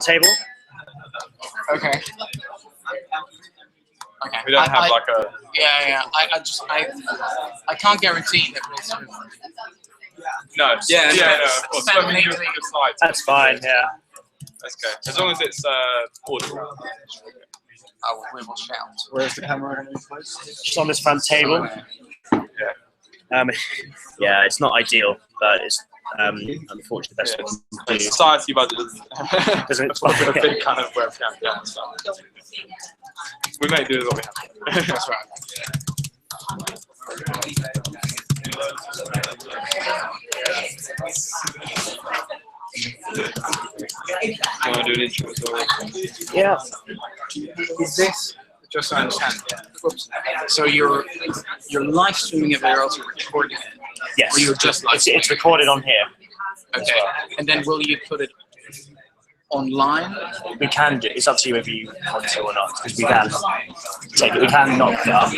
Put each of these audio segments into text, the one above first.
table. Okay. Okay. We don't have like a. Yeah. I can't guarantee that we'll sort of. No. Yeah. No. Of course. So we can do the slides. That's fine. Yeah. That's okay. As long as it's audible. We will shout. Where's the camera going to be placed? Just on this front table. Yeah. Yeah, it's not ideal, but it's unfortunately the best we can do. Society budget Doesn't a big kind of webcam. Yeah. So. We may do what we have. That's right. You want to do an intro as well? Yeah. Is this just so I understand? So you're live streaming it, but you're also recording it. Yes. Or you're just live It's recorded on here. Okay. And then will you put it online? We can do. It's up to you if you want to or not, because we can take it. We can knock it up.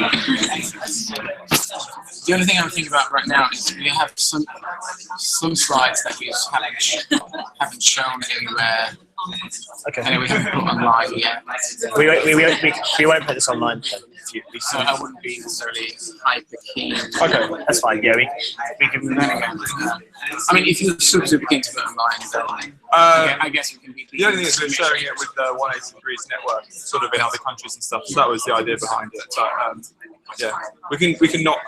The only thing I'm thinking about right now is we have some slides that we haven't shown anywhere. Okay. And we haven't put online yet. We won't put this online. So I wouldn't be necessarily hyper keen. Okay, that's fine. Yeah, we can. I mean, if you're super keen to put it online, then I guess we can be. The only thing is we're sharing it with the 180 Degrees network, sort of in other countries and stuff. So that was the idea behind it. But yeah, we can not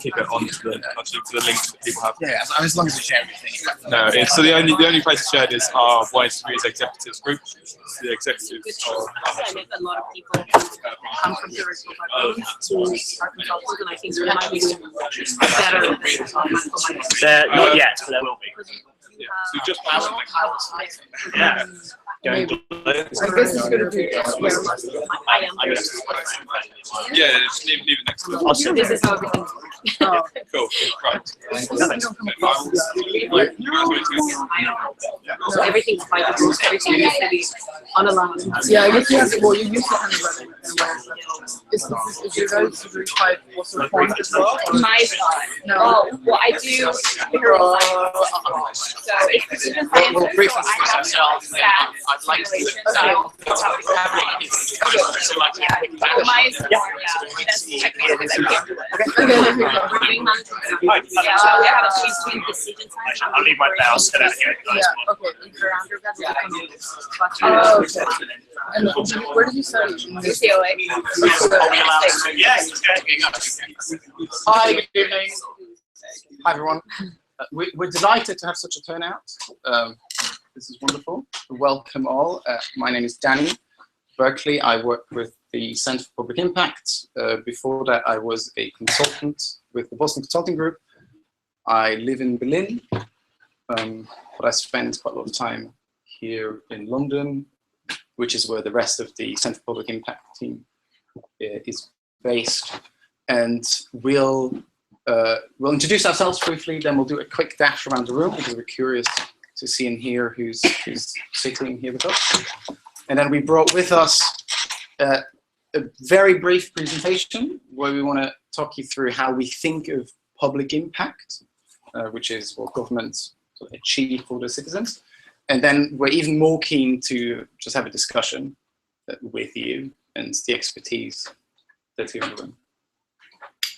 keep it on to the links that people have. Yeah, as long as we share everything. No, so the only place shared is our 180 Degrees executives group. It's the executives. I met a lot of people come from theoretical backgrounds to our consultants, and I think there might be better. Not yet, but there will be. Yeah. So just Yeah. Going to I guess it's going to be. I am. yeah, just leave it next to it. Awesome. This is how everything. Cool. Right. So everything's private. Everything is really unallowed. Yeah, I guess you have to. Well, you use the hand running. Is your notes very quite also formed as well? My side. No. Oh, well, I do behavioral science. So it's decision science. We'll brief so I have ourselves, and then I'd like to simulations. so So mine is more, that's technical, because I can't do it. We're doing management. Yeah, so we have a choice between decision science. I'll leave my bell set out here. Yeah, okay. For undergrad, we Oh, okay. And where did you study? UCLA. Yes. Hi, good evening. Hi, everyone. We're delighted to have such a turnout. This is wonderful. Welcome all. My name is Danny Berkeley. I work with the Center for Public Impact. Before that, I was a consultant with the Boston Consulting Group. I live in Berlin, but I spend quite a lot of time here in London, which is where the rest of the Center for Public Impact team is based. And we'll introduce ourselves briefly, then we'll do a quick dash around the room because we're curious to see and hear who's sitting here with us. And then we brought with us a very brief presentation where we want to talk you through how we think of public impact, which is what governments sort of achieve for their citizens. And then we're even more keen to just have a discussion with you and the expertise that's here in the room.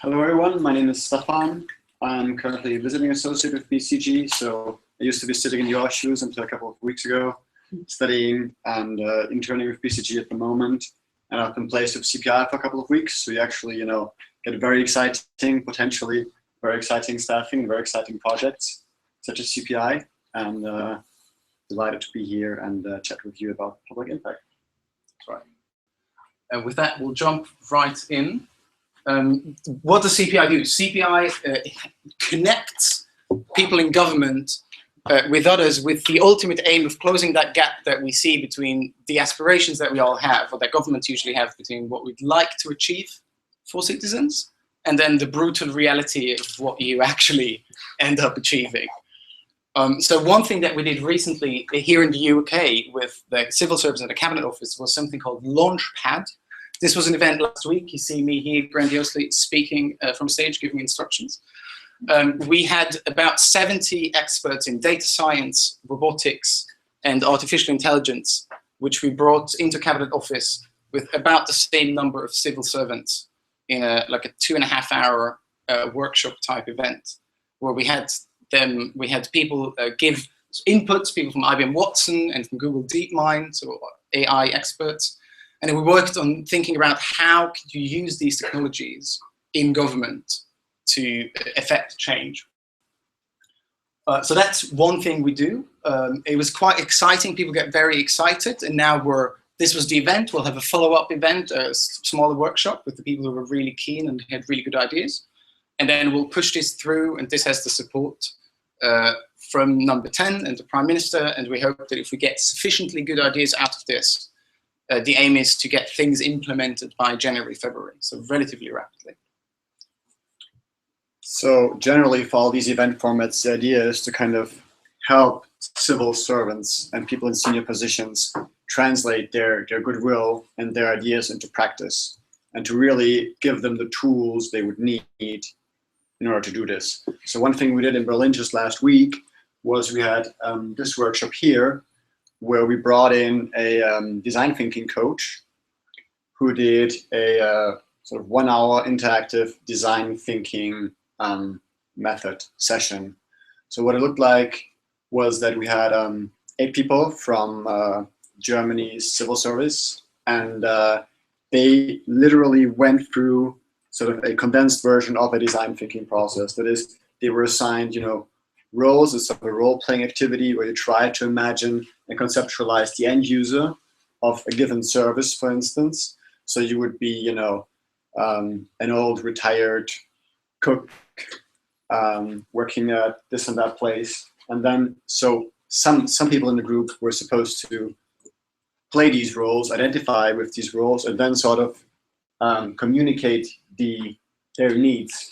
Hello everyone, my name is Stefan. I'm currently a visiting associate with BCG, so I used to be sitting in your shoes until a couple of weeks ago, studying and interning with BCG at the moment. And I've been placed with CPI for a couple of weeks, so you actually, get very exciting, potentially very exciting staffing, very exciting projects, such as CPI, and delighted to be here and chat with you about public impact. That's right. And with that, we'll jump right in. What does CPI do? CPI connects people in government with others with the ultimate aim of closing that gap that we see between the aspirations that we all have, or that governments usually have, between what we'd like to achieve for citizens and then the brutal reality of what you actually end up achieving. So one thing that we did recently here in the UK with the Civil Service and the Cabinet Office was something called Launchpad. This was an event last week. You see me here grandiosely speaking from stage, giving instructions. We had about 70 experts in data science, robotics, and artificial intelligence, which we brought into Cabinet Office with about the same number of civil servants in a 2.5-hour workshop type event, where we had people give inputs, people from IBM Watson and from Google DeepMind, so AI experts, and then we worked on thinking about how could you use these technologies in government to affect change. So that's one thing we do. It was quite exciting. People get very excited, and now this was the event. We'll have a follow-up event, a smaller workshop with the people who were really keen and had really good ideas. And then we'll push this through, and this has the support from number 10 and the Prime Minister, and we hope that if we get sufficiently good ideas out of this, the aim is to get things implemented by January, February, so relatively rapidly. So generally for all these event formats, the idea is to kind of help civil servants and people in senior positions translate their goodwill and their ideas into practice, and to really give them the tools they would need in order to do this. So one thing we did in Berlin just last week was we had this workshop here where we brought in a design thinking coach who did a sort of 1-hour interactive design thinking method session. So what it looked like was that we had 8 people from Germany's civil service, and they literally went through sort of a condensed version of a design thinking process. That is, they were assigned, roles. It's sort of a role-playing activity where you try to imagine and conceptualize the end user of a given service, for instance. So you would be, an old retired cook working at this and that place, and then so some people in the group were supposed to play these roles, identify with these roles, and then sort of communicate their needs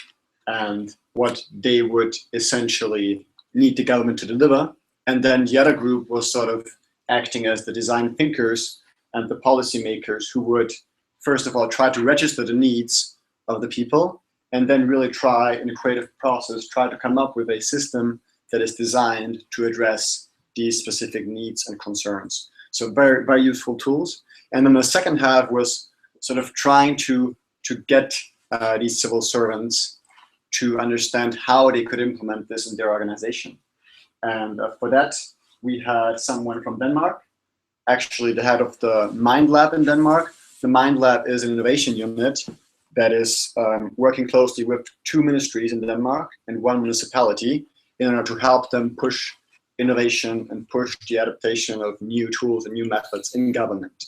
and what they would essentially need the government to deliver. And then the other group was sort of acting as the design thinkers and the policymakers who would, first of all, try to register the needs of the people, and then really try, in a creative process, try to come up with a system that is designed to address these specific needs and concerns. So very, very useful tools. And then the second half was sort of trying to get these civil servants to understand how they could implement this in their organization. And for that, we had someone from Denmark, actually the head of the Mind Lab in Denmark. The Mind Lab is an innovation unit that is working closely with 2 ministries in Denmark and 1 municipality in order to help them push innovation and push the adaptation of new tools and new methods in government.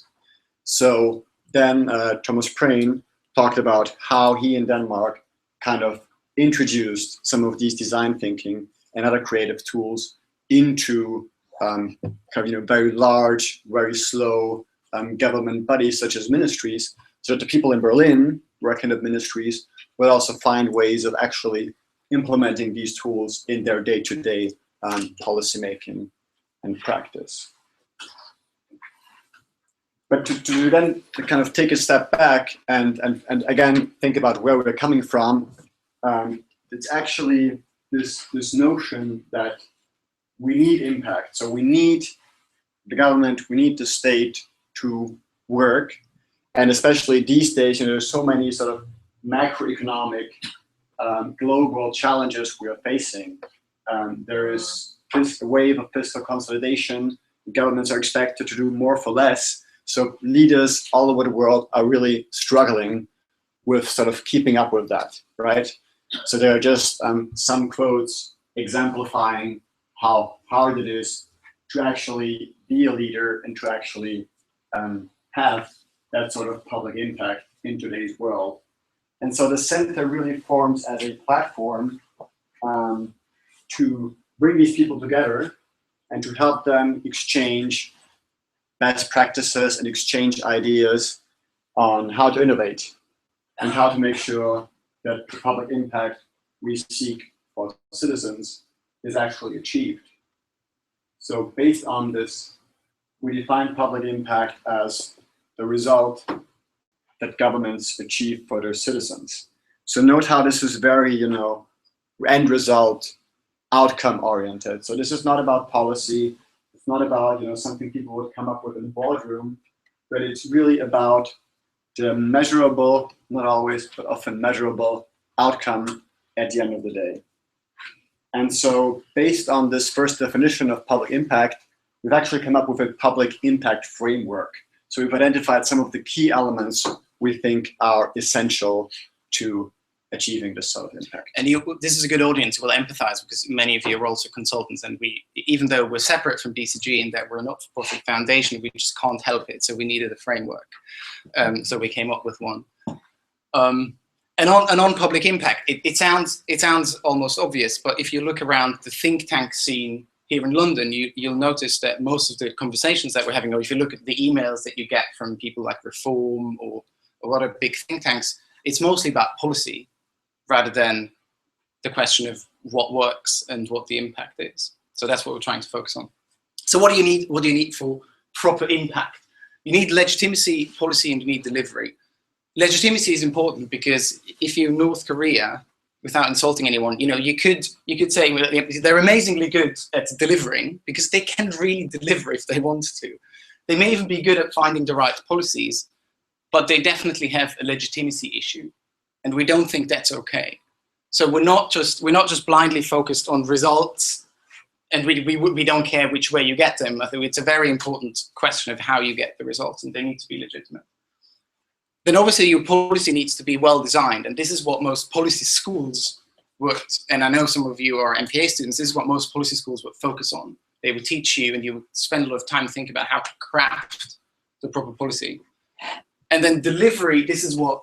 So then Thomas Prehn talked about how he in Denmark kind of introduced some of these design thinking and other creative tools into very large, very slow government bodies such as ministries, so that the people in Berlin working at ministries will also find ways of actually implementing these tools in their day-to-day policymaking and practice. But to then kind of take a step back and again think about where we're coming from, it's actually this notion that we need impact. So we need the government, we need the state to work. And especially these days, there's so many sort of macroeconomic global challenges we are facing. There is a wave of fiscal consolidation. Governments are expected to do more for less. So leaders all over the world are really struggling with sort of keeping up with that, right? So there are just some quotes exemplifying how hard it is to actually be a leader and to actually have that sort of public impact in today's world. And so the center really forms as a platform to bring these people together and to help them exchange best practices and exchange ideas on how to innovate and how to make sure that the public impact we seek for citizens is actually achieved. So based on this, we define public impact as the result that governments achieve for their citizens. So note how this is very, end result, outcome oriented. So this is not about policy. It's not about, you know, something people would come up with in the boardroom, but it's really about the measurable, not always, but often measurable outcome at the end of the day. And so based on this first definition of public impact, we've actually come up with a public impact framework. So we've identified some of the key elements we think are essential to achieving this sort of impact. And this is a good audience who will empathize, because many of you are also consultants, and we, even though we're separate from BCG in that we're a not-for-profit foundation, we just can't help it. So we needed a framework. So we came up with one. And on public impact, it sounds almost obvious, but if you look around the think tank scene here in London, you'll notice that most of the conversations that we're having, or if you look at the emails that you get from people like Reform or other big think tanks, it's mostly about policy, rather than the question of what works and what the impact is. So that's what we're trying to focus on. So what do you need? What do you need for proper impact? You need legitimacy, policy, and you need delivery. Legitimacy is important because if you're North Korea, without insulting anyone, you know, you could say, well, they're amazingly good at delivering because they can really deliver if they want to. They may even be good at finding the right policies, but they definitely have a legitimacy issue. And we don't think that's okay. So we're not just blindly focused on results, and we don't care which way you get them. I think it's a very important question of how you get the results, and they need to be legitimate. Then obviously your policy needs to be well designed, and this is what most policy schools would, and I know some of you are MPA students, this is what most policy schools would focus on. They would teach you, and you would spend a lot of time thinking about how to craft the proper policy. And then delivery, this is what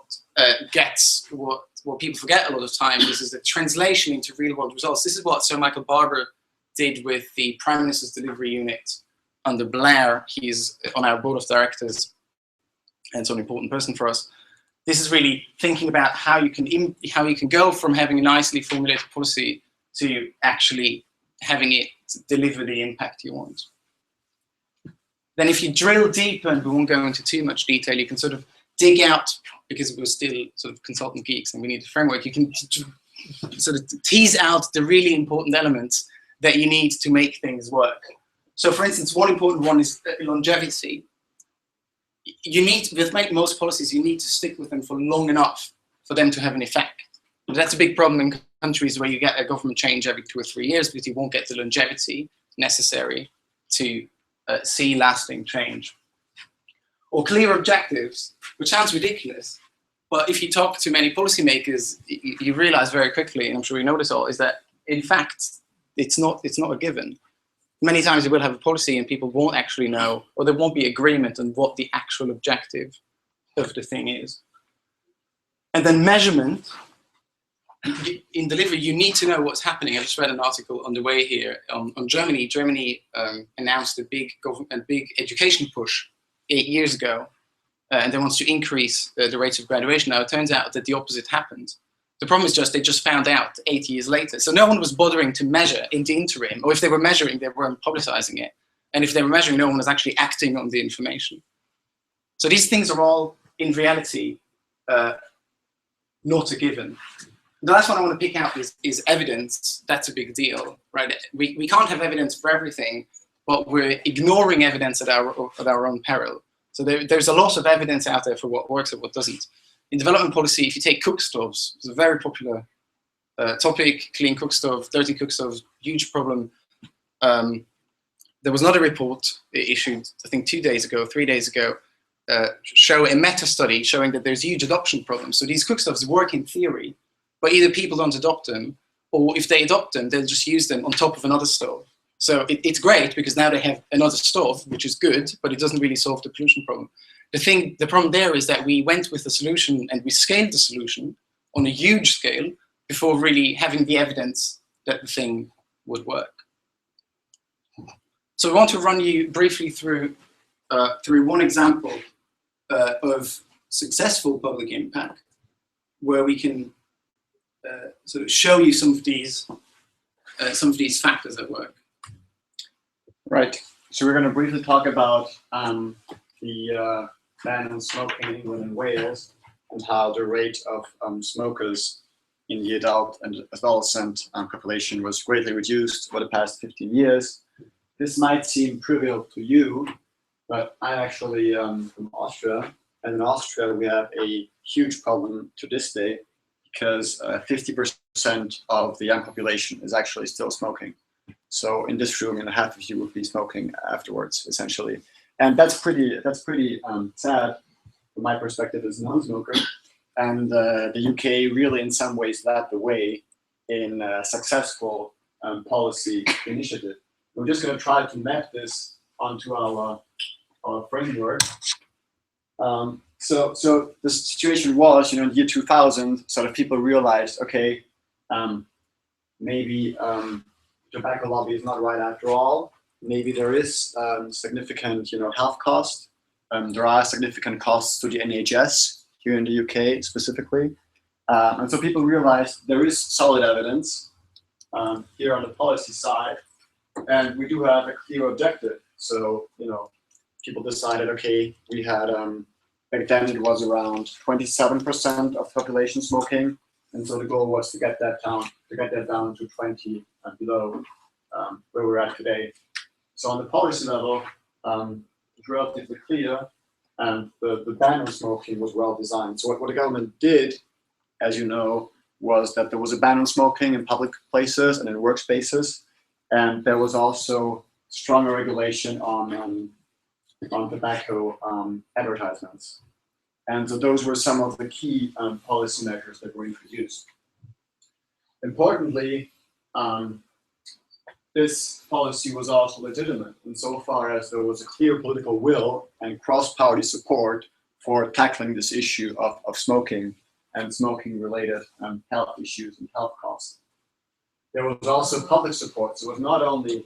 gets what people forget a lot of time. This is the translation into real world results. This is what Sir Michael Barber did with the Prime Minister's Delivery Unit under Blair. He's on our board of directors and so an important person for us. This is really thinking about how you can go from having a nicely formulated policy to actually having it deliver the impact you want. Then if you drill deeper, and we won't go into too much detail, you can sort of dig out, because we're still sort of consultant geeks and we need a framework, you can sort of tease out the really important elements that you need to make things work. So for instance, one important one is longevity. You need to, with most policies, you need to stick with them for long enough for them to have an effect. But that's a big problem in countries where you get a government change every 2 or 3 years, because you won't get the longevity necessary to see lasting change. Or clear objectives, which sounds ridiculous, but if you talk to many policymakers, you realize very quickly, and I'm sure you know this all, is that in fact, it's not a given. Many times you will have a policy and people won't actually know, or there won't be agreement on what the actual objective of the thing is. And then measurement. In delivery, you need to know what's happening. I just read an article on the way here on Germany. Germany announced a big education push 8 years ago, and they want to increase the rates of graduation. Now, it turns out that the opposite happened. The problem is just they just found out 8 years later. So no one was bothering to measure in the interim, or if they were measuring, they weren't publicizing it. And if they were measuring, no one was actually acting on the information. So these things are all, in reality, not a given. The last one I want to pick out is evidence. That's a big deal, right? We can't have evidence for everything, but we're ignoring evidence at our own peril. So there's a lot of evidence out there for what works and what doesn't. In development policy, if you take cook stoves, it's a very popular topic, clean cook stove, dirty cook stove, huge problem. There was another report issued, I think 2 days ago, 3 days ago, show a meta-study showing that there's huge adoption problems. So these cook stoves work in theory, but either people don't adopt them, or if they adopt them, they'll just use them on top of another stove. So it's great because now they have another stove, which is good, but it doesn't really solve the pollution problem. The problem there is that we went with the solution and we scaled the solution on a huge scale before really having the evidence that the thing would work. So I want to run you briefly through one example of successful public impact, where we can sort of show you some of these factors at work. Right. So we're going to briefly talk about the ban on smoking in England and Wales, and how the rate of smokers in the adult and adolescent population was greatly reduced over the past 15 years. this might seem trivial to you, but I'm actually from Austria, and in Austria we have a huge problem to this day because 50% of the young population is actually still smoking. So in this room, half of you would be smoking afterwards, essentially, and that's pretty sad from my perspective as a non-smoker. And the UK really, in some ways, led the way in a successful policy initiative. We're just going to try to map this onto our framework. So the situation was, in the year 2000, sort of people realized, okay, maybe tobacco lobby is not right after all. Maybe there is significant, health cost. There are significant costs to the NHS here in the UK specifically. And so people realized there is solid evidence here on the policy side, and we do have a clear objective. So, people decided, okay, we had, back then it was around 27% of the population smoking. And so the goal was to get that down to 20 and below where we're at today. So on the policy level, it's relatively clear, and the ban on smoking was well designed. So what the government did, as you know, was that there was a ban on smoking in public places and in workspaces, and there was also stronger regulation on tobacco advertisements. And so those were some of the key policy measures that were introduced. Importantly, this policy was also legitimate insofar as there was a clear political will and cross-party support for tackling this issue of smoking and smoking-related health issues and health costs. There was also public support, so it was not only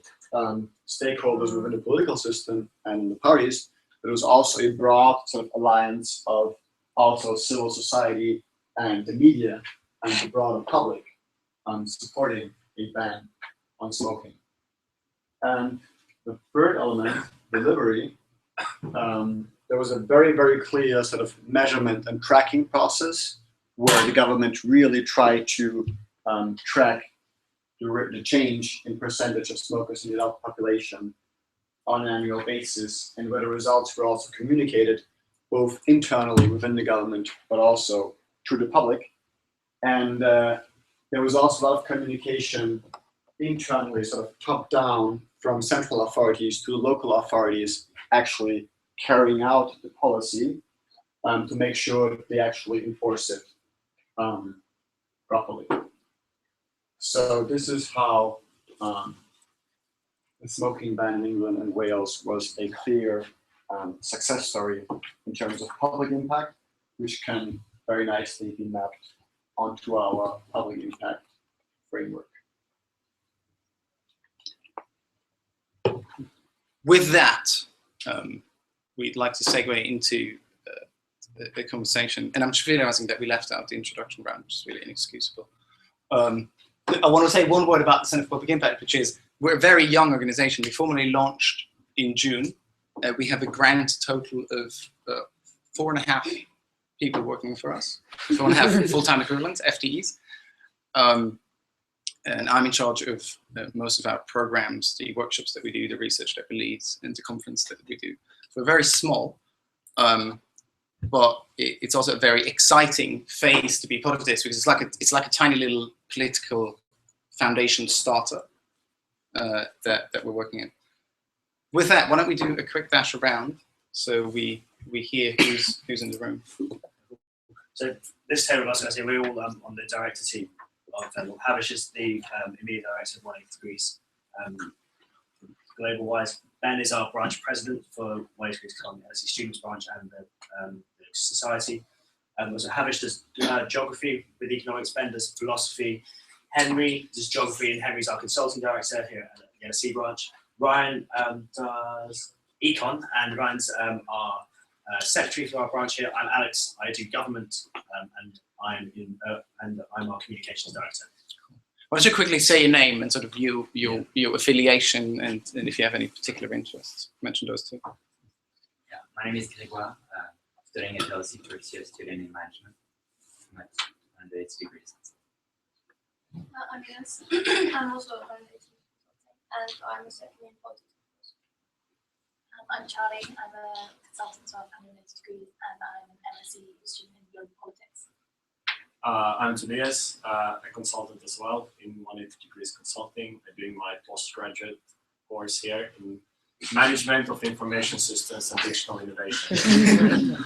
stakeholders within the political system and the parties, but it was also a broad sort of alliance of also civil society and the media and the broader public supporting a ban on smoking. And the third element, delivery, there was a very, very clear sort of measurement and tracking process where the government really tried to track the change in percentage of smokers in the adult population on an annual basis, and where the results were also communicated both internally within the government, but also to the public. And there was also a lot of communication internally, sort of top down from central authorities to the local authorities actually carrying out the policy to make sure they actually enforce it properly. So this is how the smoking ban in England and Wales was a clear success story in terms of public impact, which can very nicely be mapped onto our public impact framework. With that, we'd like to segue into the conversation, and I'm just realizing that we left out the introduction round, which is really inexcusable. I want to say one word about the Centre for Public Impact, which is we're a very young organization. We formally launched in June. We have a grand total of 4.5 people working for us, 4.5 full-time equivalents, FTEs. And I'm in charge of most of our programs, the workshops that we do, the research that we lead, and the conference that we do. So we're very small, but it's also a very exciting phase to be part of this, because it's like a tiny little political foundation starter that we're working in. With that, why don't we do a quick dash around so we hear who's in the room. So this table, I was going to say, we're all on the director team of Havish is the immediate director of 180 Degrees global wise. Ben is our branch president for 180 Degrees LSE students branch and the society. So Havish does geography with economics, Ben does philosophy, Henry does geography, and Henry's our consulting director here at the LSE branch. Ryan does econ, and Ryan's our secretary for our branch here. I'm Alex. I do government, and I'm our communications director. Why don't you quickly say your name and sort of your affiliation, and if you have any particular interests, mention those two. Yeah, my name is Grégoire. Studying at LSE first year, student in management, and it's degrees. I'm Ines. I'm also a consulting, and I'm a second in politics. I'm Charlie. I'm a consultant as well, 180 degrees, and I'm an LSESU student in global politics. I'm Tobias, a consultant as well in 180 degrees consulting. I'm doing my postgraduate course here in management of information systems and digital innovation.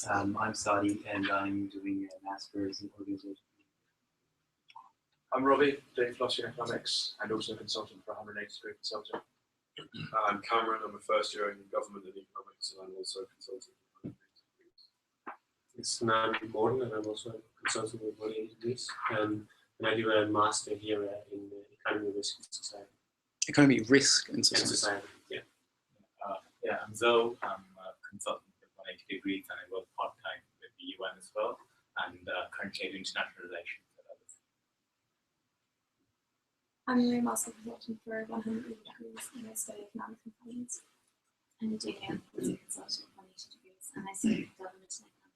I'm Sadi, and I'm doing a master's in organization. I'm Robbie, doing philosophy and economics, and also a consultant for 180 degree consulting. I'm Cameron, I'm a first year in government and economics, and I'm also a consultant. It's Nami Gordon, and I'm also a consultant with 180 degrees. And I do a master here in economy, risk, and society. Economy, risk, and And society. society, yeah. Yeah, I'm Zoe. I'm a consultant with 180 degrees, and I work part-time with the UN as well, and currently I do international relations. I'm a master consultant for 180 degrees, and I study economics and finance. I'm Danielle, as a consultant for 180 degrees, and I study government and economics.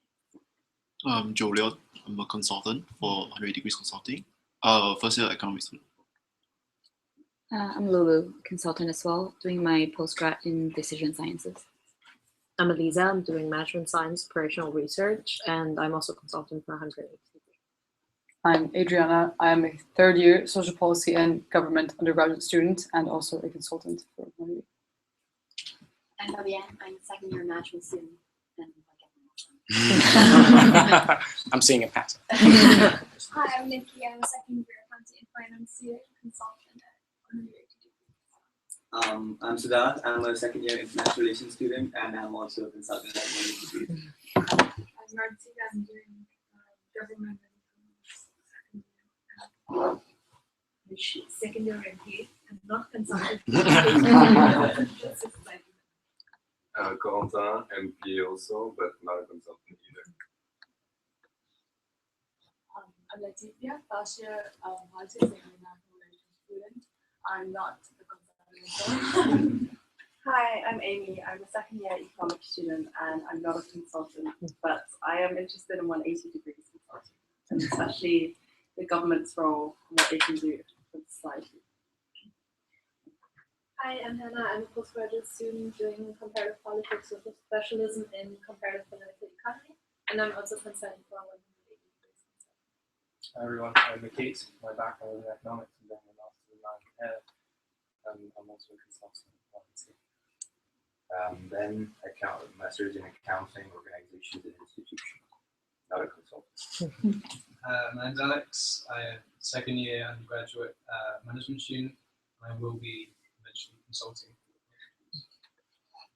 I'm Joliot. I'm a consultant for 180 degrees consulting. First year economics student. I'm Lulu, consultant as well, doing my postgrad in decision sciences. I'm Eliza. I'm doing management science, operational research, and I'm also a consultant for 180 degrees. I'm Adriana. I'm a third year social policy and government undergraduate student and also a consultant for 180. I'm Fabienne. I'm a second year management student. And I'm seeing a pattern. Hi, I'm Nikki. I'm a second year accounting and finance student consultant at 180 degrees. I'm Siddharth. I'm a second year international relations student, and I'm also a consultant at 180 degrees. I'm Martika. I'm doing government and second year MP and not consultant. Corentin, MP also, but not a consultant either. I'm Latifia, last year politics and international relations student. I'm not a consultant. Hi, I'm Amy. I'm a second year economics student and I'm not a consultant, but I am interested in 180 degrees consulting, and especially the government's role and what they can do for society. Hi, I'm Hannah. I'm a postgraduate student doing comparative politics with a specialism in comparative political economy, and I'm also consulting for 180 degrees consulting. Hi everyone, I'm Kate. My background is in economics and then a master's in management, and I'm also a consultant. Then master's in accounting, organizations and institutions, not a consultant. My name's Alex. I am second year undergraduate management student. I will be eventually consulting.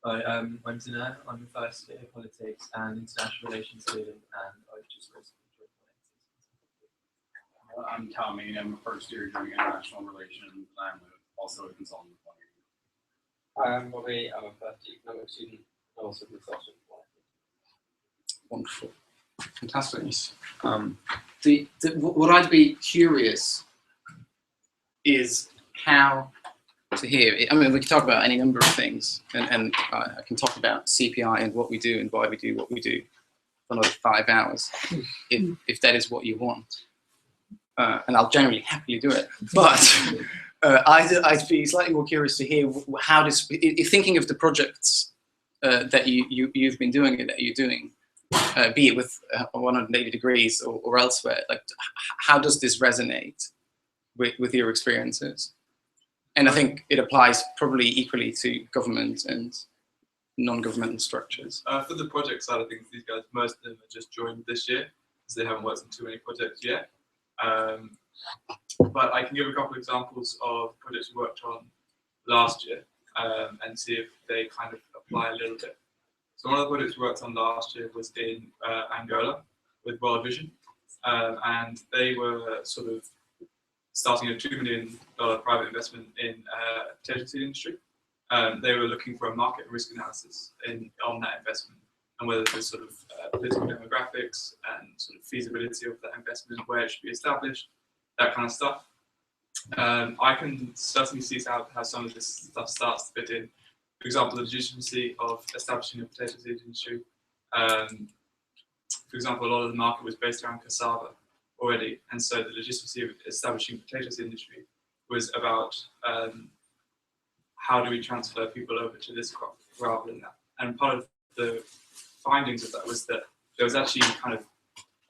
Hi, I'm Dinar. I'm a first year politics and international relations student, and I just recently joined I'm Tommy. I'm a first year doing international relations, and I'm also a consultant. Hi, I'm Robbie. I'm a first year economics student, and also a consultant. Wonderful. Fantastic. What I'd be curious is how to hear. I mean, we can talk about any number of things, and I can talk about CPI and what we do and why we do what we do for another 5 hours, if that is what you want. And I'll generally happily do it. But I'd be slightly more curious to hear how this, if thinking of the projects that you've been doing and that you're doing, be it with 180 degrees or elsewhere, like how does this resonate with your experiences? And I think it applies probably equally to government and non-governmental structures. For the project side of things, these guys, most of them have just joined this year, so they haven't worked on too many projects yet. But I can give a couple of examples of projects we worked on last year and see if they kind of apply a little bit. So one of the projects we worked on last year was in Angola with World Vision, and they were sort of starting a $2 million private investment in potato seed industry. They were looking for a market risk analysis on that investment and whether there's sort of political demographics and sort of feasibility of that investment, where it should be established, that kind of stuff. I can certainly see how some of this stuff starts to fit in. For example, the legitimacy of establishing a potato seed industry. For example, a lot of the market was based around cassava already, and so the legitimacy of establishing potato seed industry was about how do we transfer people over to this crop rather than that? And part of the findings of that was that there was actually kind of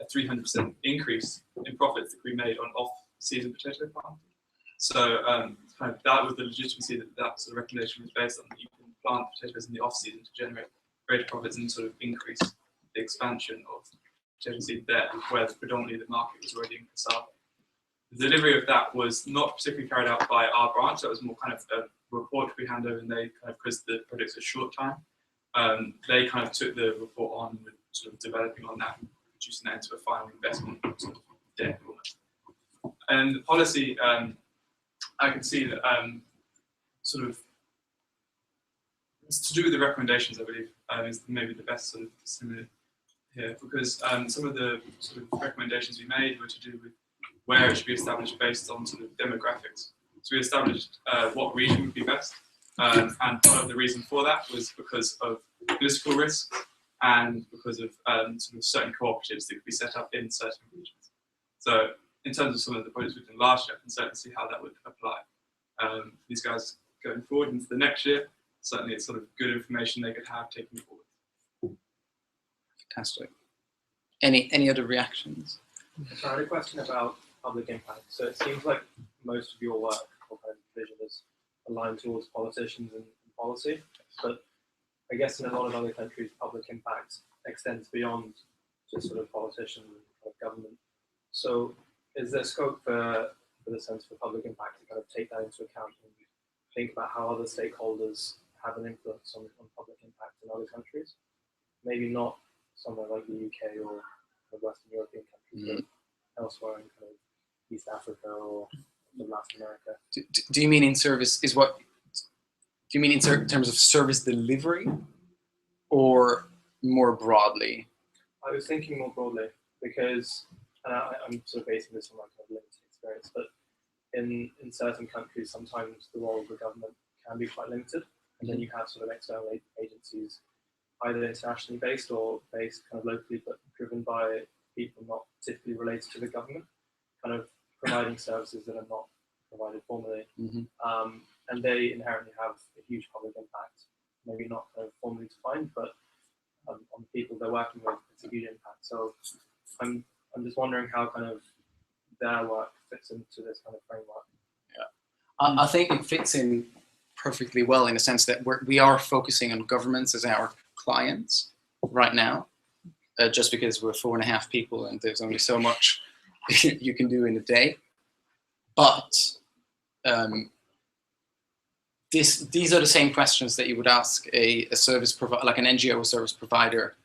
a 300% increase in profits that we made on off-season potato planting. So kind of that was the legitimacy that sort of recommendation was based on, that you can plant potatoes in the off-season to generate greater profits and sort of increase the expansion of potato seed there, whereas predominantly the market was already in cassava. The delivery of that was not particularly carried out by our branch. That was more kind of a report we hand over, and they kind of, because the project's a short time, they kind of took the report on with sort of developing on that, and producing that into a final investment sort of deck. And the policy, I can see that sort of it's to do with the recommendations, I believe, is maybe the best sort of similar here, because some of the sort of recommendations we made were to do with where it should be established based on sort of demographics. So we established what region would be best, and part of the reason for that was because of political risk and because of sort of certain cooperatives that could be set up in certain regions. So in terms of some of the projects we've done last year, I can certainly see how that would apply. These guys going forward into the next year, certainly it's sort of good information they could have taken forward. Fantastic. Any other reactions? So I had a question about public impact. So it seems like most of your work or kind of vision is aligned towards politicians and policy, but I guess in a lot of other countries, public impact extends beyond just sort of politicians and kind of government. So is there scope for the sense for public impact to kind of take that into account and think about how other stakeholders have an influence on public impact in other countries? Maybe not somewhere like the UK or Western European countries, but elsewhere in kind of East Africa or Latin America. Do you mean in service is what? Do you mean in terms of service delivery, or more broadly? I was thinking more broadly because, and I'm sort of basing this on my kind of limited experience, but in certain countries, sometimes the role of the government can be quite limited, and then you have sort of external agencies, either internationally based or based kind of locally, but driven by people not typically related to the government, kind of providing services that are not provided formally. And they inherently have a huge public impact, maybe not kind of formally defined, but on the people they're working with, it's a huge impact. So I'm just wondering how kind of their work fits into this kind of framework. Yeah, I think it fits in perfectly well in the sense that we are focusing on governments as our clients right now, just because we're 4.5 people and there's only so much you can do in a day. But these are the same questions that you would ask a service provider, like an NGO service provider,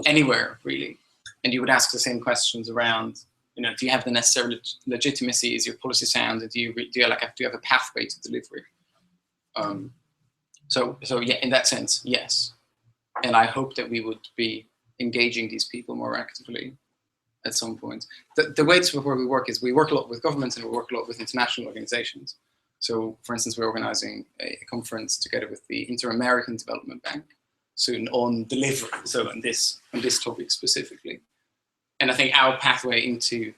anywhere really, and you would ask the same questions around, you know, do you have the necessary legitimacy? Is your policy sound? And do you have a pathway to delivery? So yeah, in that sense, yes. And I hope that we would be engaging these people more actively at some point. The way where we work is we work a lot with governments and we work a lot with international organizations. So, for instance, we're organizing a conference together with the Inter-American Development Bank soon on delivery, so on this topic specifically. And I think our pathway into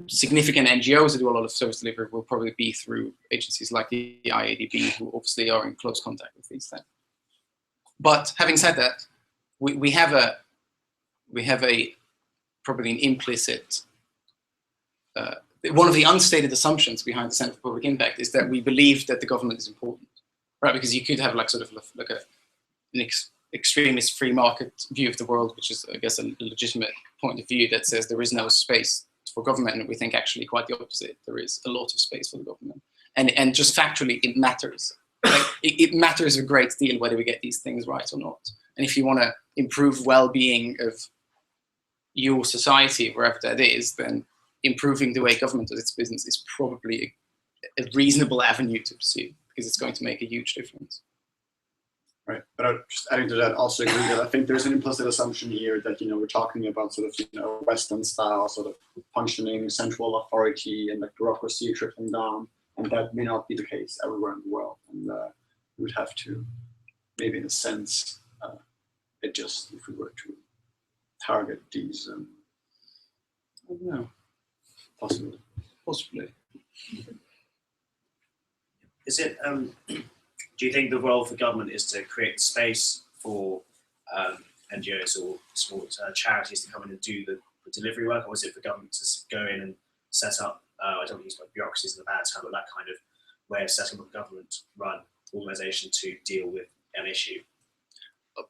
significant NGOs that do a lot of service delivery will probably be through agencies like the IADB, who obviously are in close contact with these things. But having said that, we have a probably an implicit, one of the unstated assumptions behind the Center for Public Impact is that we believe that the government is important, right? Because you could have like sort of like an extremist free market view of the world, which is, I guess, a legitimate point of view that says there is no space for government, and we think actually quite the opposite. There is a lot of space for the government, and just factually, it matters. Like, it matters a great deal whether we get these things right or not. And if you want to improve well-being of your society, wherever that is, then improving the way government does its business is probably a reasonable avenue to pursue, because it's going to make a huge difference. Right, but just adding to that, also agree that I think there's an implicit assumption here that, you know, we're talking about sort of, you know, Western style sort of functioning central authority and like bureaucracy trickling down, and that may not be the case everywhere in the world. And we would have to, maybe in a sense, adjust if we were to target these. I don't know. Possibly. Is it? Do you think the role for government is to create space for NGOs or small charities to come in and do the delivery work, or is it for government to go in and set up? I don't use bureaucracies in the bad term, but that kind of way of setting up a government-run organisation to deal with an issue.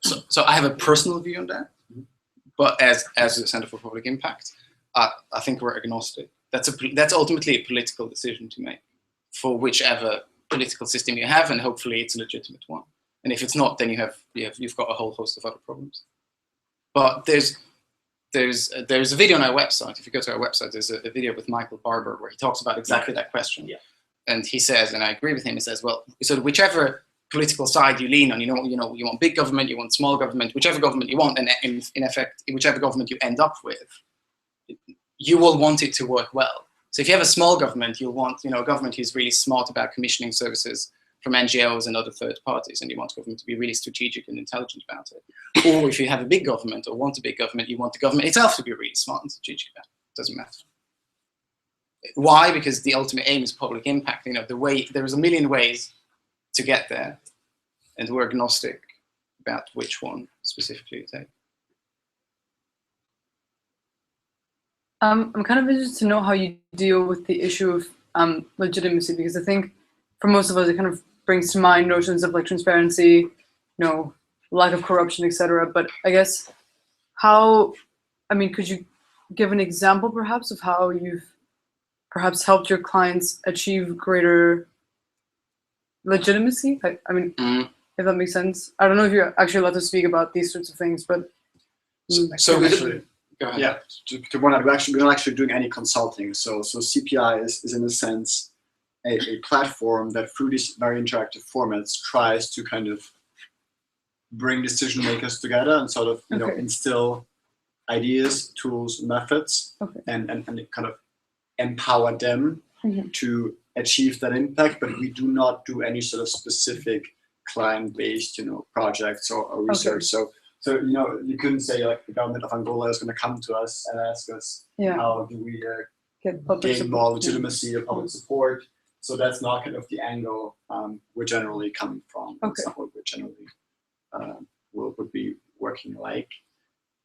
So I have a personal view on that, but as the Centre for Public Impact, I think we're agnostic. That's ultimately a political decision to make for whichever political system you have, and hopefully it's a legitimate one. And if it's not, then you've got a whole host of other problems. But there's a video on our website. If you go to our website, there's a video with Michael Barber where he talks about exactly that question. Yeah. And he says, and I agree with him, he says, well, so whichever political side you lean on, you want big government, you want small government, whichever government you want, and in effect, whichever government you end up with, you will want it to work well. So if you have a small government, you'll want a government who's really smart about commissioning services from NGOs and other third parties, and you want government to be really strategic and intelligent about it. Or if you have a big government or want a big government, you want the government itself to be really smart and strategic about it. Doesn't matter. Why? Because the ultimate aim is public impact. There's a million ways to get there, and we're agnostic about which one specifically you take. I'm kind of interested to know how you deal with the issue of legitimacy, because I think for most of us it kind of brings to mind notions of like transparency, lack of corruption, etc. But I guess could you give an example perhaps of how you've perhaps helped your clients achieve greater legitimacy? If that makes sense. I don't know if you're actually allowed to speak about these sorts of things, but yeah, to one out, we're not actually doing any consulting. So CPI is in a sense a platform that through these very interactive formats tries to kind of bring decision makers together and sort of instill ideas, tools, methods, and kind of empower them to achieve that impact. But we do not do any sort of specific client-based projects or research. So you couldn't say like the government of Angola is going to come to us and ask us how do we gain more legitimacy or public support. So that's not kind of the angle we're generally coming from. That's not what we're generally would be working like.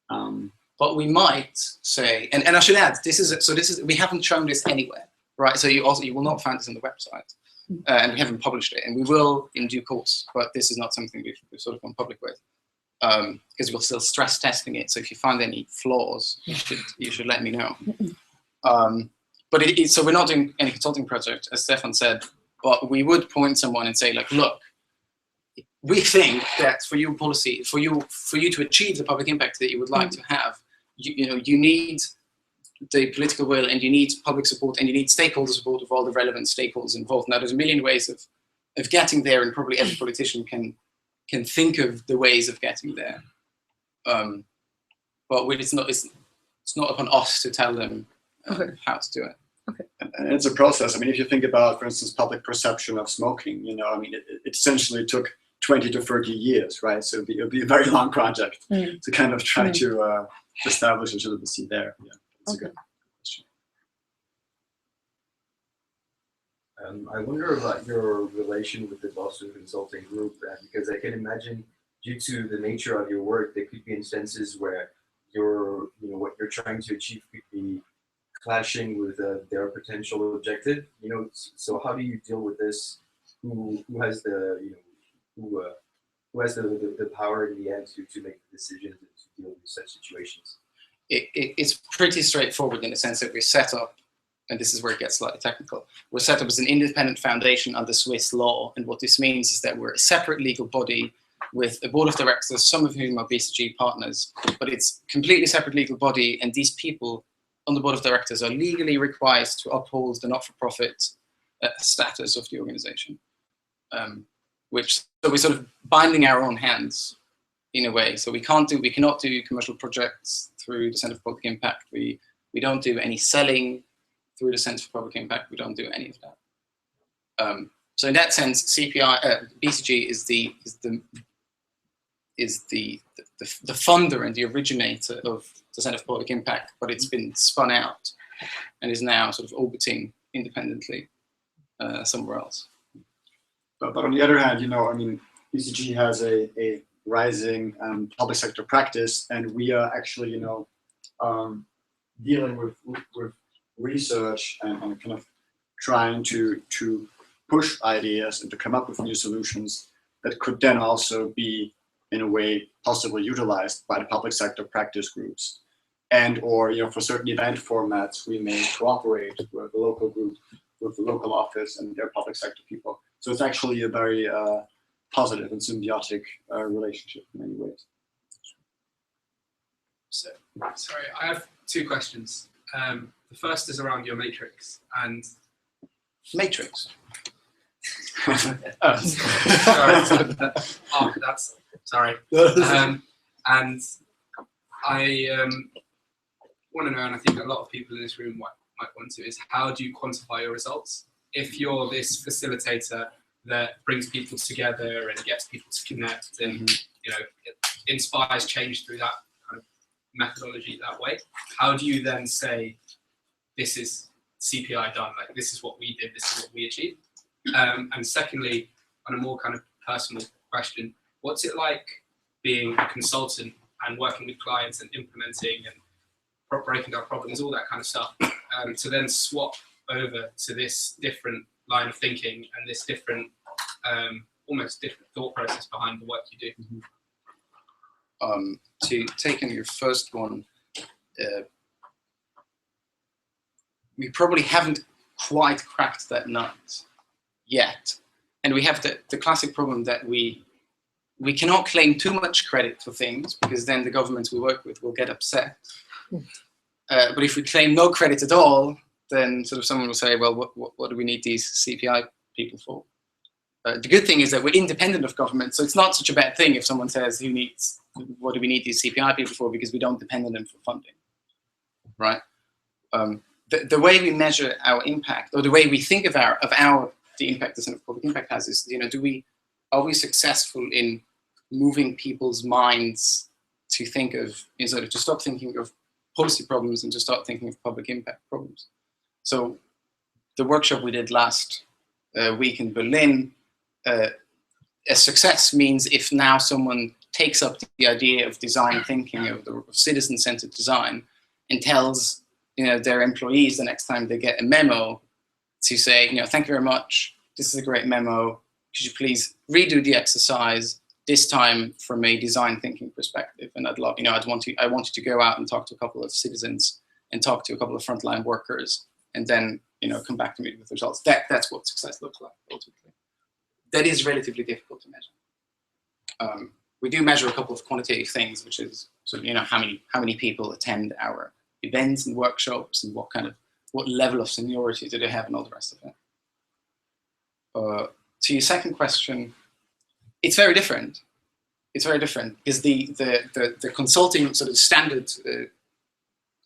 But we might say, and I should add, this is we haven't shown this anywhere, right? So you will not find this on the website, and we haven't published it, and we will in due course. But this is not something we've sort of gone public with. Because we're still stress testing it. So if you find any flaws, you should let me know. But so we're not doing any consulting project, as Stefan said, but we would point someone and say, like, look, we think that for your policy, for you to achieve the public impact that you would like to have, you need the political will, and you need public support, and you need stakeholder support of all the relevant stakeholders involved. Now, there's a million ways of getting there, and probably every politician can think of the ways of getting there, but it's not upon us to tell them how to do it. And it's a process. If you think about, for instance, public perception of smoking, it essentially took 20 to 30 years, right? So it'll be a very long project to kind of try to establish legitimacy there. Yeah, that's a good question. I wonder about your relation with the Boston Consulting Group, because I can imagine, due to the nature of your work, there could be instances where what you're trying to achieve could be clashing with their potential objective. So how do you deal with this? Who has the power in the end to make the decisions and to deal with such situations? It's pretty straightforward in the sense that we're set up. And this is where it gets slightly technical. We're set up as an independent foundation under Swiss law. And what this means is that we're a separate legal body with a board of directors, some of whom are BCG partners, but it's a completely separate legal body. And these people on the board of directors are legally required to uphold the not-for-profit status of the organization. So we're sort of binding our own hands in a way. So we cannot do commercial projects through the Centre for Public Impact. We don't do any selling through the Centre for Public Impact. We don't do any of that. So in that sense, BCG is the funder and the originator of the Centre for Public Impact, but it's been spun out and is now sort of orbiting independently somewhere else. But on the other hand, I mean, UCG has a rising public sector practice, and we are actually, dealing with research and kind of trying to push ideas and to come up with new solutions that could then also be, in a way, possibly utilized by the public sector practice groups. And or, for certain event formats, we may cooperate with the local group, with the local office and their public sector people. So it's actually a very positive and symbiotic relationship in many ways. So, sorry, I have two questions. The first is around your matrix and Matrix. oh, sorry. Oh, that's sorry. And I want to know, and I think a lot of people in this room might want to, is how do you quantify your results? If you're this facilitator that brings people together and gets people to connect and it inspires change through that kind of methodology that way, how do you then say this is CPI done, like this is what we did, this is what we achieved? And secondly, on a more kind of personal question, what's it like being a consultant and working with clients and implementing and breaking down problems, all that kind of stuff, to then swap over to this different line of thinking and this different, almost different thought process behind the work you do? To take on your first one, we probably haven't quite cracked that nut yet. And we have the classic problem that we cannot claim too much credit for things, because then the governments we work with will get upset. But if we claim no credit at all, then sort of someone will say, well, what do we need these CPI people for? The good thing is that we're independent of government, so it's not such a bad thing if someone says, what do we need these CPI people for, because we don't depend on them for funding, right? The way we measure our impact, or the way we think of the impact the Center for Public Impact has, is, are we successful in moving people's minds to think of, to stop thinking of policy problems and to start thinking of public impact problems? So the workshop we did last week in Berlin, a success means if now someone takes up the idea of design thinking, of citizen-centered design, and tells their employees the next time they get a memo to say, thank you very much, this is a great memo, could you please redo the exercise, this time from a design thinking perspective? And I'd love, I wanted to go out and talk to a couple of citizens and talk to a couple of frontline workers, and then come back to me with results. That's what success looks like ultimately. That is relatively difficult to measure. We do measure a couple of quantitative things, which is sort of, how many people attend our events and workshops, and what level of seniority do they have, and all the rest of it. To your second question, it's very different. It's very different because the consulting sort of standard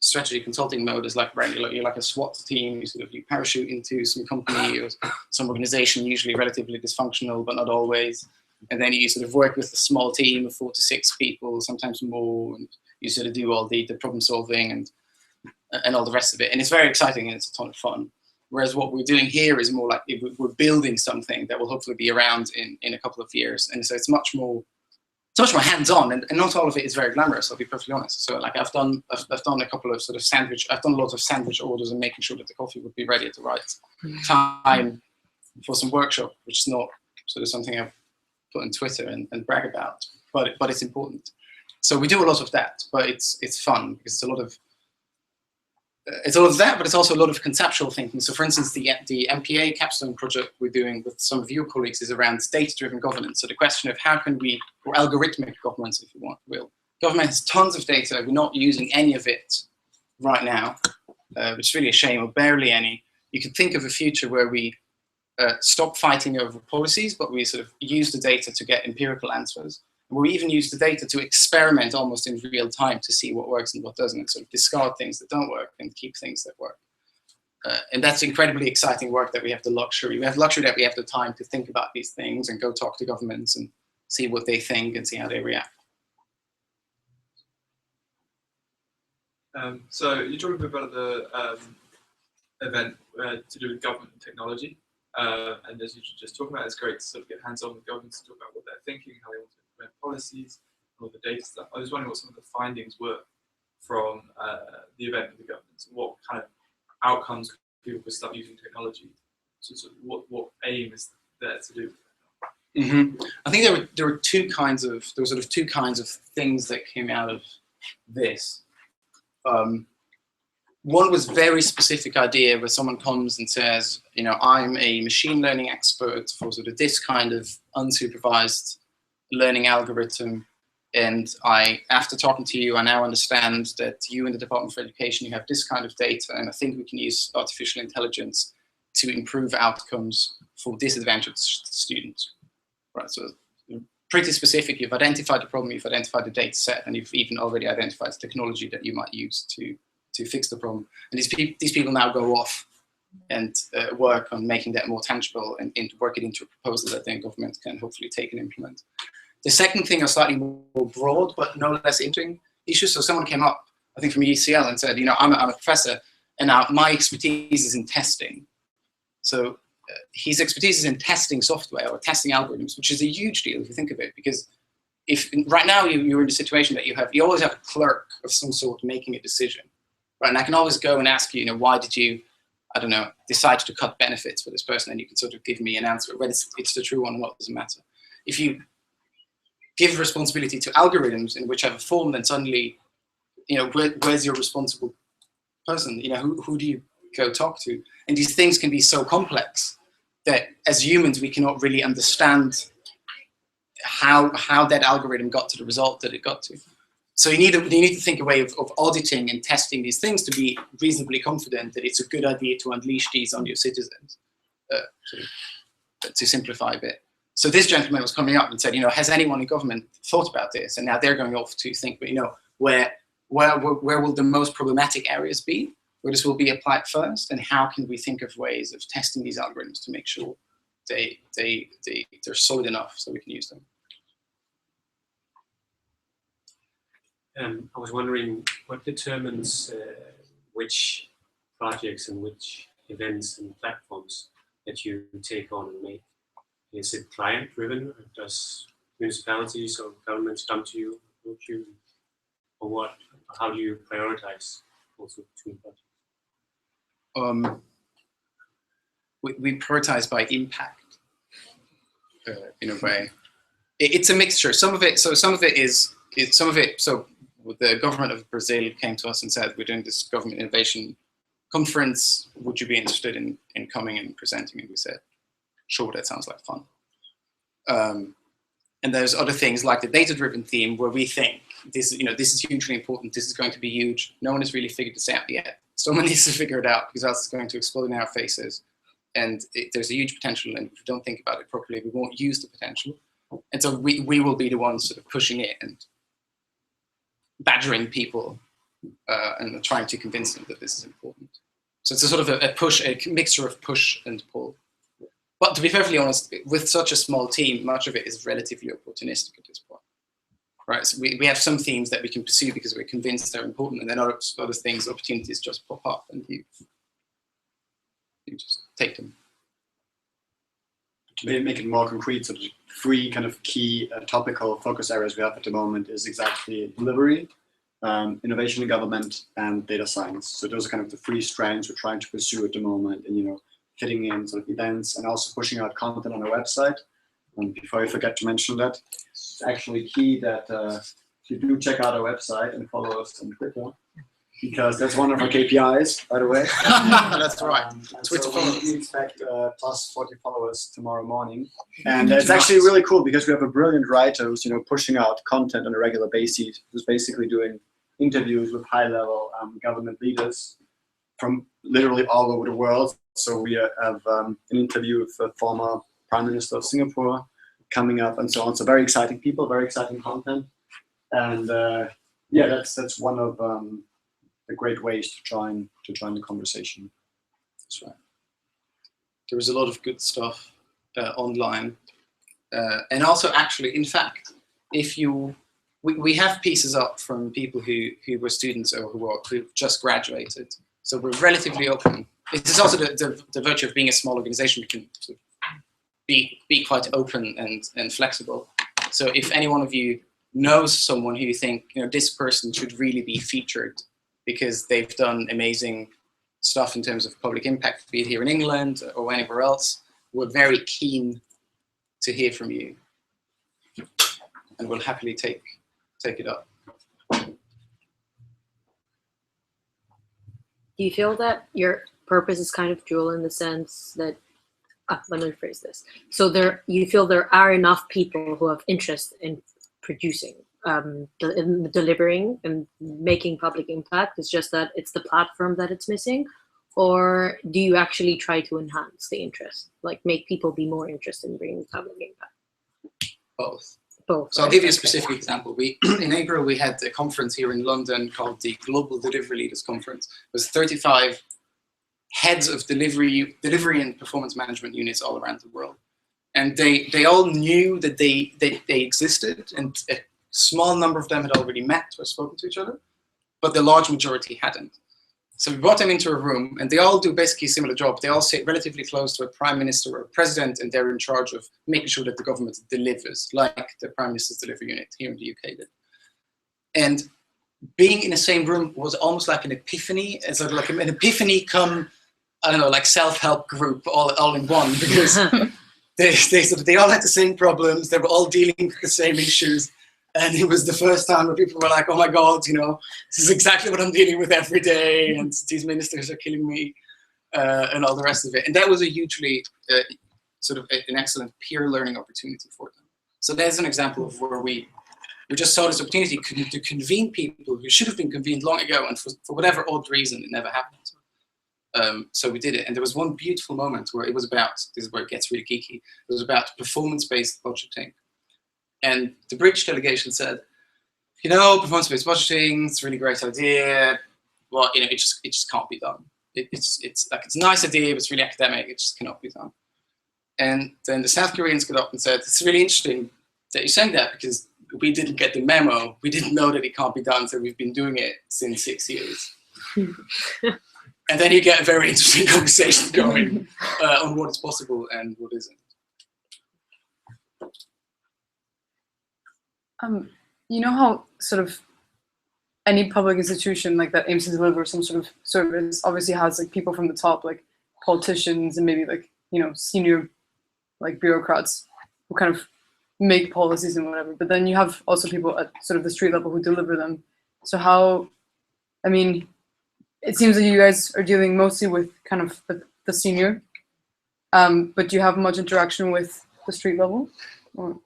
strategy consulting mode is like you're like a SWAT team. You parachute into some company or some organization, usually relatively dysfunctional, but not always. And then you sort of work with a small team of 4 to 6 people, sometimes more, and you sort of do all the problem solving and all the rest of it. And it's very exciting and it's a ton of fun. Whereas what we're doing here is more like we're building something that will hopefully be around in a couple of years. And so it's much more hands-on, and not all of it is very glamorous, I'll be perfectly honest. So like I've done a couple of sort of I've done a lot of sandwich orders and making sure that the coffee would be ready at the right time for some workshop, which is not sort of something I've put on Twitter and brag about, but it's important. So we do a lot of that, but it's fun because it's a lot of that, but it's also a lot of conceptual thinking. So for instance, the MPA capstone project we're doing with some of your colleagues is around data-driven governance. So the question of how can we, or algorithmic governance if you will. Government has tons of data, we're not using any of it right now, which is really a shame, or barely any. You could think of a future where we stop fighting over policies, but we sort of use the data to get empirical answers. We even use the data to experiment almost in real time to see what works and what doesn't, and sort of discard things that don't work and keep things that work. And that's incredibly exciting work that we have the luxury. We have luxury that we have the time to think about these things and go talk to governments and see what they think and see how they react. So you're talking about the event to do with government and technology. And as you just talking about, it's great to sort of get hands-on with governments to talk about what they're thinking, how they want to implement policies, all the data stuff. I was wondering what some of the findings were from the event of the governments, and what kind of outcomes people could start using technology. So sort of what aim is there to do? I think there were two kinds of things that came out of this. One was very specific idea where someone comes and says, you know, I'm a machine learning expert for sort of this kind of unsupervised learning algorithm. And after talking to you, I now understand that you in the Department for Education, you have this kind of data, and I think we can use artificial intelligence to improve outcomes for disadvantaged students. Right, so pretty specific, you've identified the problem, you've identified the data set, and you've even already identified the technology that you might use to fix the problem. And these people now go off and work on making that more tangible and work it into a proposal that then government can hopefully take and implement. The second thing is slightly more broad, but no less interesting issue. So someone came up, I think from UCL, and said, you know, I'm a professor, and now my expertise is in testing. So his expertise is in testing software or testing algorithms, which is a huge deal if you think of it, because if right now you're in a situation that you always have a clerk of some sort making a decision, right? And I can always go and ask you, you know, why did you, I don't know, decide to cut benefits for this person? And you can sort of give me an answer, whether it's the true one or not, doesn't matter. If you give responsibility to algorithms in whichever form, then suddenly, you know, where's your responsible person? You know, who do you go talk to? And these things can be so complex that as humans, we cannot really understand how that algorithm got to the result that it got to. So you need to think a way of auditing and testing these things to be reasonably confident that it's a good idea to unleash these on your citizens, to simplify a bit. So this gentleman was coming up and said, you know, has anyone in government thought about this? And now they're going off to think, but you know, where will the most problematic areas be, where this will be applied first, and how can we think of ways of testing these algorithms to make sure they're solid enough so we can use them. I was wondering what determines which projects and which events and platforms that you take on and make. Is it client-driven? Does municipalities or governments come to you, or what? How do you prioritize also between projects? We prioritize by impact in a way. It's a mixture. Some of it. So the government of Brazil came to us and said, we're doing this government innovation conference. Would you be interested in coming and presenting? And we said, sure, that sounds like fun. And there's other things like the data-driven theme where we think this is hugely important. This is going to be huge. No one has really figured this out yet. Someone needs to figure it out because else it's going to explode in our faces. And there's a huge potential, and if we don't think about it properly, we won't use the potential. And so we will be the ones sort of pushing it and badgering people and trying to convince them that this is important. So it's a sort of a mixture of push and pull. But to be perfectly honest, with such a small team, much of it is relatively opportunistic at this point. Right? So we have some themes that we can pursue because we're convinced they're important, and then other things, opportunities just pop up and you just take them. To make it more concrete, so the three kind of key topical focus areas we have at the moment is exactly delivery, innovation in government, and data science. So those are kind of the three strands we're trying to pursue at the moment, and you know, fitting in sort of events and also pushing out content on our website. And before I forget to mention that, it's actually key that you do check out our website and follow us on Twitter, because that's one of our KPIs, by the way. That's right. Twitter followers. We expect plus 40 followers tomorrow morning. And it's actually really cool because we have a brilliant writer who's, you know, pushing out content on a regular basis, who's basically doing interviews with high-level government leaders from literally all over the world. So we have an interview with the former Prime Minister of Singapore coming up and so on. So very exciting people, very exciting content. And yeah, that's one of the great ways to join the conversation. That's right. There is a lot of good stuff online. And also actually, in fact, we have pieces up from people who were students or who've just graduated. So we're relatively open it is also the virtue of being a small organization. We can sort of be quite open and flexible. So if any one of you knows someone who you think, this person should really be featured because they've done amazing stuff in terms of public impact, be it here in England or anywhere else, we're very keen to hear from you, and we'll happily take it up. Do you feel that your purpose is kind of dual in the sense that, let me rephrase this. So you feel there are enough people who have interest in producing, in delivering and making public impact. It's just that it's the platform that it's missing? Or do you actually try to enhance the interest, like make people be more interested in bringing public impact? Both. Both. So I'll give you a specific example. In April, we had a conference here in London called the Global Delivery Leaders Conference. It was 35 heads of delivery and performance management units all around the world. And they all knew that they existed, and a small number of them had already met or spoken to each other, but the large majority hadn't. So we brought them into a room, and they all do basically a similar job. They all sit relatively close to a prime minister or a president, and they're in charge of making sure that the government delivers, like the Prime Minister's Delivery Unit here in the UK did. And being in the same room was almost like an epiphany. It's sort of like an epiphany come, I don't know, like self-help group all in one, because they all had the same problems. They were all dealing with the same issues. And it was the first time where people were like, oh my God, this is exactly what I'm dealing with every day. And these ministers are killing me and all the rest of it. And that was a hugely sort of an excellent peer learning opportunity for them. So there's an example of where we just saw this opportunity to convene people who should have been convened long ago. And for whatever odd reason, it never happened. So we did it. And there was one beautiful moment where it was about, this is where it gets really geeky, it was about performance-based budgeting. And the British delegation said, performance-based budgeting, it's a really great idea. Well, it just can't be done. It's a nice idea, but it's really academic. It just cannot be done. And then the South Koreans got up and said, it's really interesting that you're saying that, because we didn't get the memo. We didn't know that it can't be done, so we've been doing it since 6 years. And then you get a very interesting conversation going on what is possible and what isn't. You know how sort of any public institution like that aims to deliver some sort of service obviously has like people from the top, like politicians and maybe like, senior like bureaucrats who kind of make policies and whatever. But then you have also people at sort of the street level who deliver them. So how, it seems that you guys are dealing mostly with kind of the senior, but do you have much interaction with the street level or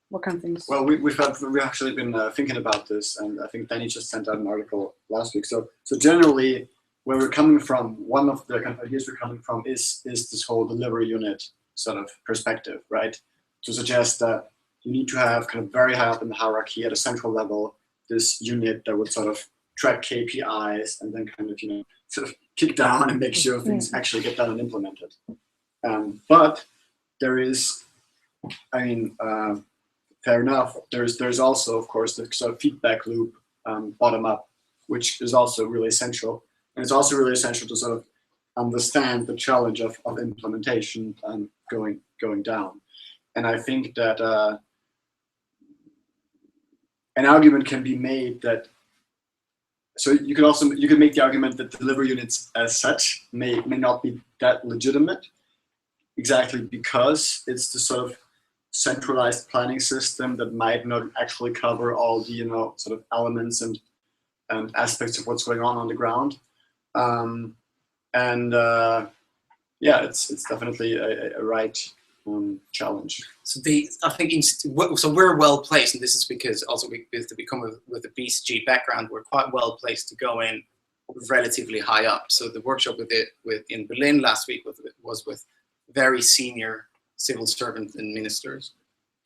what kind of things? Well, we've actually been thinking about this, and I think Danny just sent out an article last week. So generally, where we're coming from, one of the kind of ideas we're coming from is this whole delivery unit sort of perspective, right? To suggest that you need to have kind of very high up in the hierarchy at a central level, this unit that would sort of track KPIs and then kind of, sort of kick down and make sure things actually get done and implemented. But there is, fair enough. There's also, of course, the sort of feedback loop bottom up, which is also really essential. And it's also really essential to sort of understand the challenge of implementation and going down. And I think that an argument can be made that, so you could make the argument that delivery units as such may not be that legitimate, exactly because it's the sort of centralized planning system that might not actually cover all the sort of elements and aspects of what's going on the ground. Yeah, it's definitely a right challenge. So I think so we're well placed, and this is because also with the BCG background, we're quite well placed to go in relatively high up. So the workshop in Berlin last week was with very senior civil servants and ministers,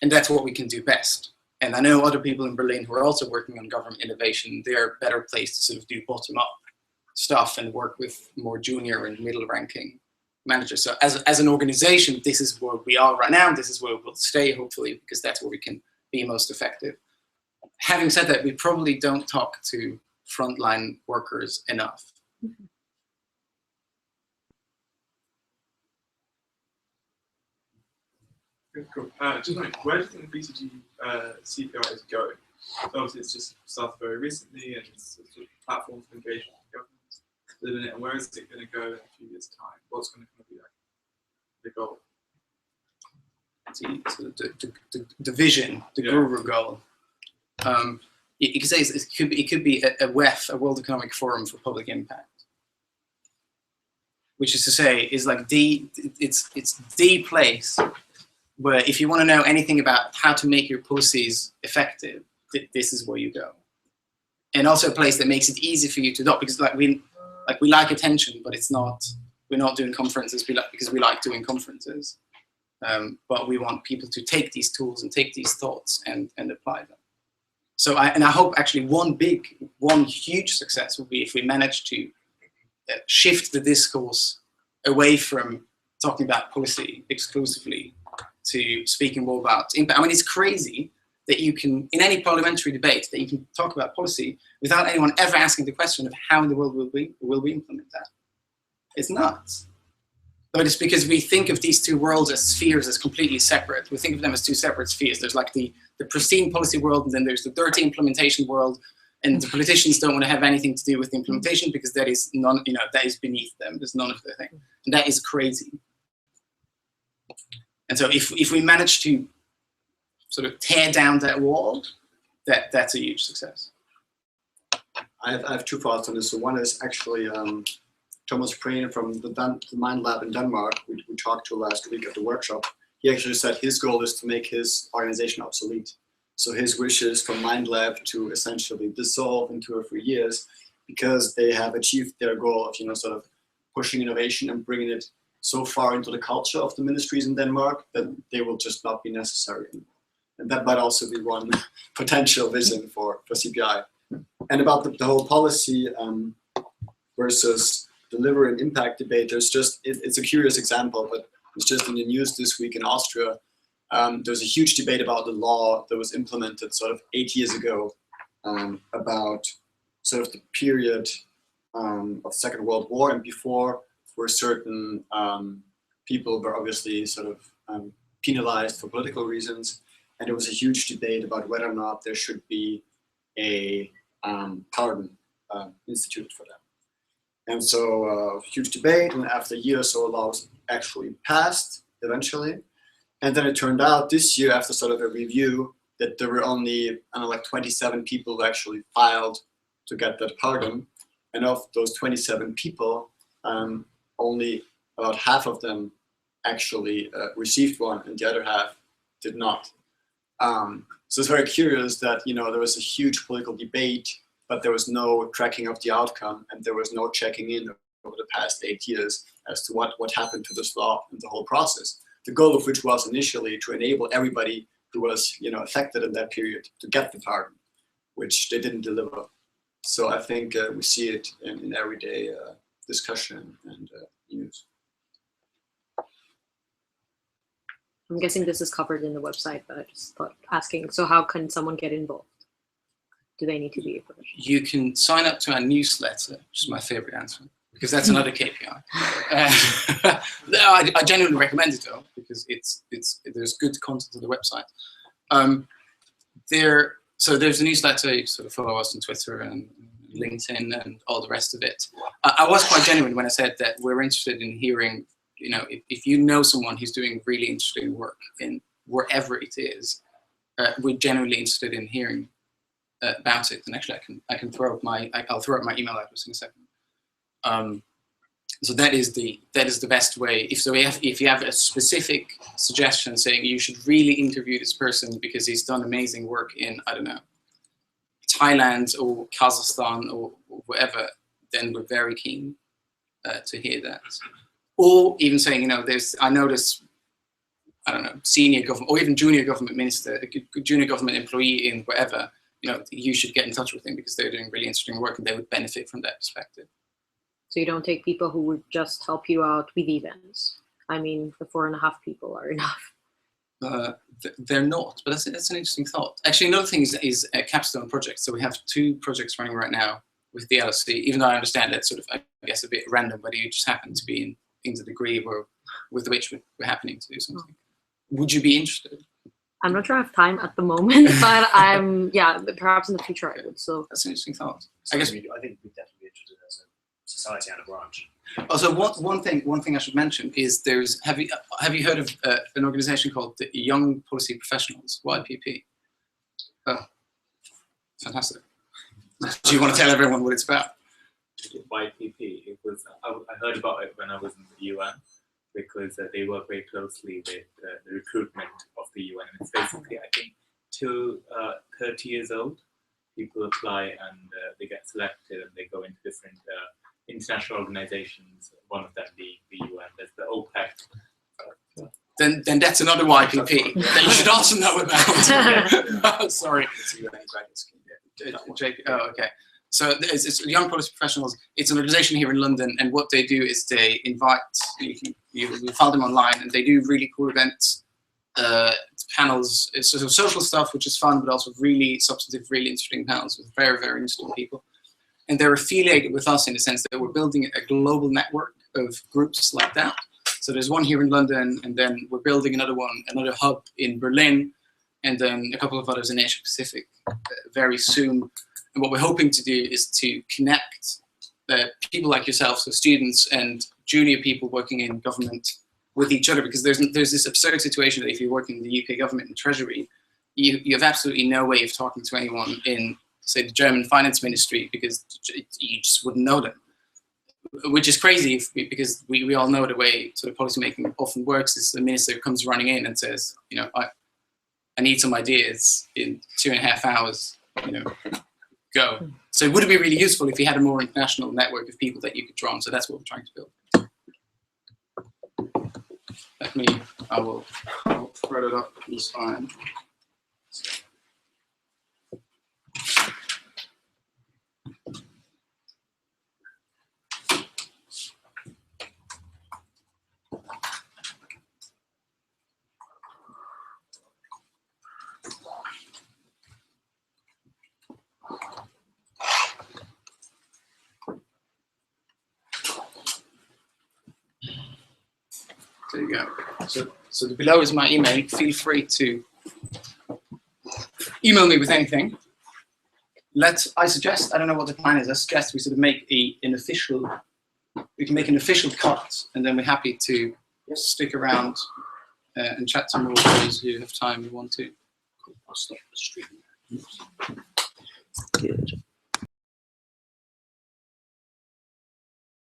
and that's what we can do best. And I know other people in Berlin who are also working on government innovation. They're better placed to sort of do bottom up stuff and work with more junior and middle ranking managers. So as an organization, this is where we are right now, and this is where we'll stay, hopefully, because that's where we can be most effective. Having said that, we probably don't talk to frontline workers enough. Okay, cool. Just wondering, where do you think the BCG CPI is going? So obviously, it's just started very recently, and it's sort of platforms for engagement with governments within it. And where is it going to go in a few years' time? What's going to be like the goal? The vision, the guru goal. You could say it could be a WEF, a World Economic Forum for Public Impact, which is to say, is like it's the place where if you want to know anything about how to make your policies effective, this is where you go. And also a place that makes it easy for you to adopt, because we like attention, but we're not doing conferences because we like doing conferences. But we want people to take these tools and take these thoughts and apply them. So I hope actually one huge success will be if we manage to shift the discourse away from talking about policy exclusively to speaking more about impact. I mean, it's crazy that you can, in any parliamentary debate, that you can talk about policy without anyone ever asking the question of how in the world will we implement that. It's nuts. But it's because we think of these two worlds as spheres as completely separate. We think of them as two separate spheres. There's like the pristine policy world, and then there's the dirty implementation world. And the politicians don't want to have anything to do with the implementation because that is that is beneath them. There's none of the thing, and that is crazy. And so if we manage to sort of tear down that wall, that's a huge success. I have two thoughts on this. So one is actually Thomas Prehn from the Mind Lab in Denmark, we talked to last week at the workshop. He actually said his goal is to make his organization obsolete. So his wish is for Mind Lab to essentially dissolve in 2 or 3 years because they have achieved their goal of sort of pushing innovation and bringing it so far into the culture of the ministries in Denmark that they will just not be necessary anymore. And that might also be one potential vision for CPI. And about the whole policy versus delivery and impact debate, it's a curious example, but it's just in the news this week in Austria. There's a huge debate about the law that was implemented sort of 8 years ago about sort of the period of the Second World War and before, where certain people were obviously sort of penalized for political reasons. And there was a huge debate about whether or not there should be a pardon instituted for them. And so huge debate, and after a year or so, a law was actually passed eventually. And then it turned out this year, after sort of a review, that there were only, I don't know, like 27 people who actually filed to get that pardon. And of those 27 people, only about half of them actually received one, and the other half did not. So it's very curious that there was a huge political debate, but there was no tracking of the outcome, and there was no checking in over the past 8 years as to what happened to this law and the whole process. The goal of which was initially to enable everybody who was affected in that period to get the pardon, which they didn't deliver. So I think we see it in everyday discussion and news. I'm guessing this is covered in the website, but I just thought asking, so how can someone get involved? Do they need to be a professional? You can sign up to our newsletter, which is my favorite answer, because that's another KPI. I genuinely recommend it though, because there's good content on the website. So there's a newsletter, you sort of follow us on Twitter and LinkedIn and all the rest of it. I was quite genuine when I said that we're interested in hearing, if you know someone who's doing really interesting work in wherever it is, we're genuinely interested in hearing about it. And actually I'll throw up my email address in a second. So that is the best way. If you have a specific suggestion saying you should really interview this person because he's done amazing work in, I don't know, Thailand or Kazakhstan or wherever, then we're very keen to hear that. Or even saying, I know this, I don't know, senior government or even junior government minister, a junior government employee in wherever, you should get in touch with them because they're doing really interesting work and they would benefit from that perspective. So you don't take people who would just help you out with events. I mean, the 4.5 people are enough. They're not, but that's an interesting thought. Actually, another thing is a capstone project. So we have 2 projects running right now with the LSE, even though I understand that's sort of, I guess, a bit random, but you just happen to be in the degree with which we're happening to do something. would you be interested? I'm not sure I have time at the moment, but yeah, perhaps in the future I would. So that's an interesting thought. So I think we'd definitely be interested as a society and a branch. Also, one thing I should mention is have you heard of an organization called the Young Policy Professionals, YPP? Oh, fantastic. Do you want to tell everyone what it's about? YPP. It was I heard about it when I was in the UN, because they work very closely with the recruitment of the UN. And it's basically, I think, till 30 years old, people apply and they get selected and they go into different international organizations, one of them being the UN. There's the OPEC. Then that's another YPP that you should also know about. Oh, sorry. Oh, okay. So it's Young Policy Professionals. It's an organization here in London, and what they do is they invite, you find them online, and they do really cool events, panels, it's sort of social stuff, which is fun, but also really substantive, really interesting panels with very, very interesting people. And they're affiliated with us in the sense that we're building a global network of groups like that. So there's one here in London, and then we're building another hub in Berlin, and then a couple of others in Asia Pacific very soon. And what we're hoping to do is to connect people like yourself, so students and junior people working in government, with each other, because there's this absurd situation that if you work in the UK government and Treasury, you have absolutely no way of talking to anyone in, say, the German finance ministry, because you just wouldn't know them. Which is crazy, because we all know the way sort of policymaking often works is the minister comes running in and says, I need some ideas in 2.5 hours, go. So it would be really useful if you had a more international network of people that you could draw on. So that's what we're trying to build. I will throw it up this time. There you go. So below is my email. Feel free to email me with anything. I suggest, I don't know what the plan is, I suggest we sort of make we can make an official cut, and then we're happy to stick around and chat to more of those who have time and want to. I'll stop the stream. Good.